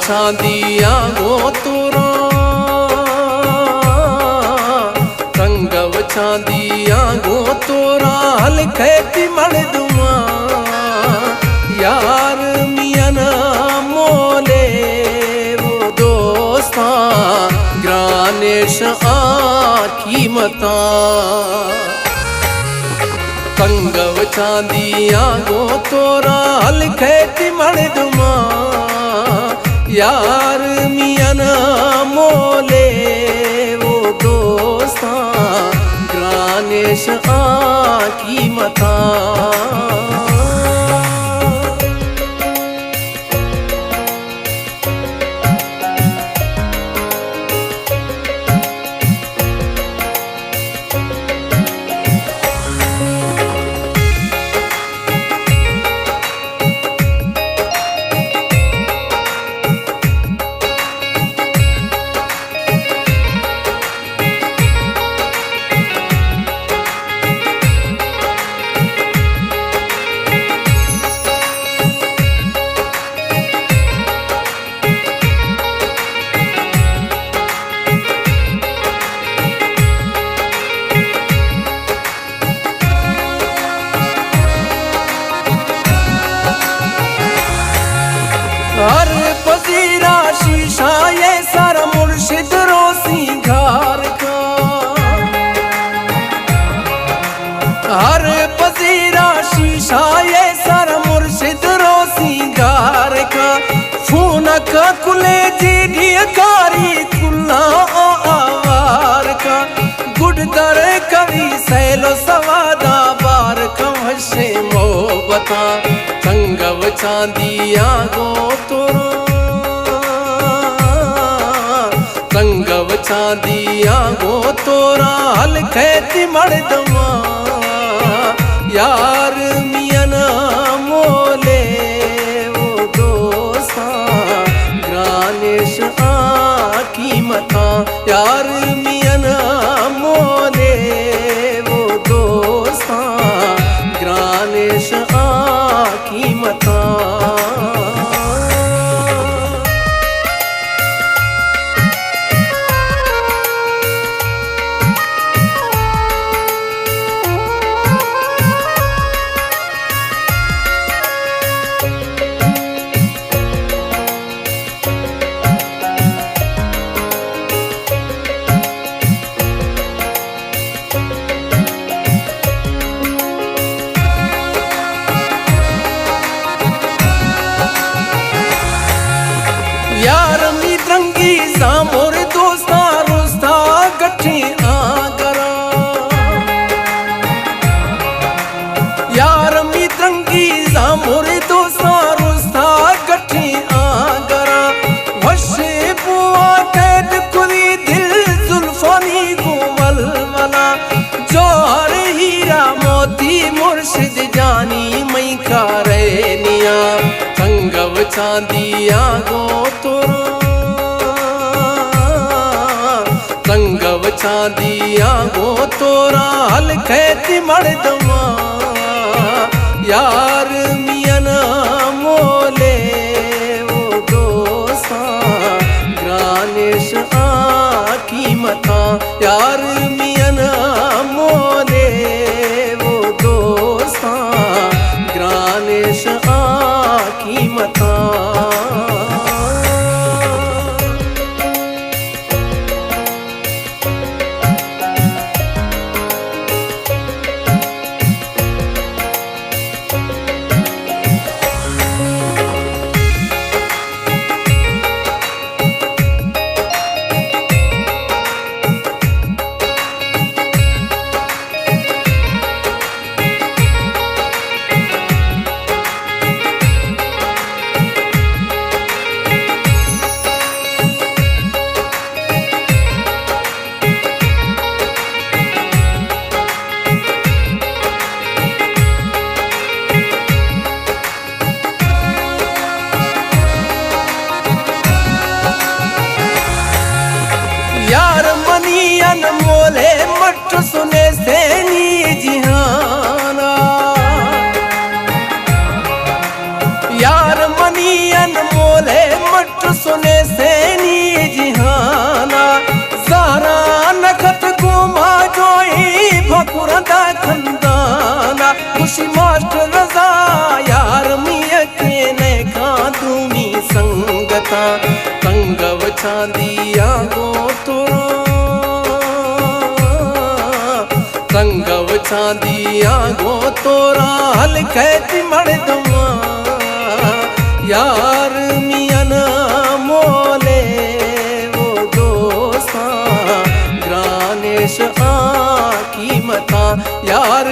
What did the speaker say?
छांदिया गो तोरा तंगव छांदिया गो तोरा हल खेती मड़ दुआ यार मियन मोले वो दोस्ता ग्रानेश आखी मता तंगव छांदिया गो तोरा हल खेती मड़ दुआ यार मियन मोले वो दोस्ता ग्रानेश आखी मता हर पजीरा शीशा ये सर मुर्शिद रोसी घर का हर पजीरा शीशा ये सर मुर्शिद रोसी घर का फून का कुले जी कारी कुल्ला आवार का गुडदर कवि सैलो सवादा बार कमशे मोहबता तंगव छांदिया गो तोरा तंगव छांदिया गो तोरा हल खेती मड़ दमा यार मियन मोले वो दोस्ता ग्रानेश आखी मता यार मियन मोले वो दोस्ता ग्रानेश आखी मता यार मित्रंगी सामोर दोस्ता रोस्ता गठी आगरा यार मित्रंगी सामोर दोस्ता रोस्ता गठी आगरा वशे बुआ कैद कुली दिल जुल्फानी गुमल मना जोहर हीरा मोती मुर्शिद जानी मई करे निया तंगव छांदिया गो तोरा तंगव छांदिया गो तोरा हल खेती मड़ दमा यार मियन मोले वो दोस्ता ग्रानेश आखी मता यार मियन मोले वो दोस्ता ग्रानेश आखी मता सुने सेनी जिहाना यार मनियन मोले मट सुन चांदिया गो तोरा रंगव चांदिया गो तोरा हल कहती मर्दमा यार मियन मोले वो दोसा ग्रानेश कीमता यार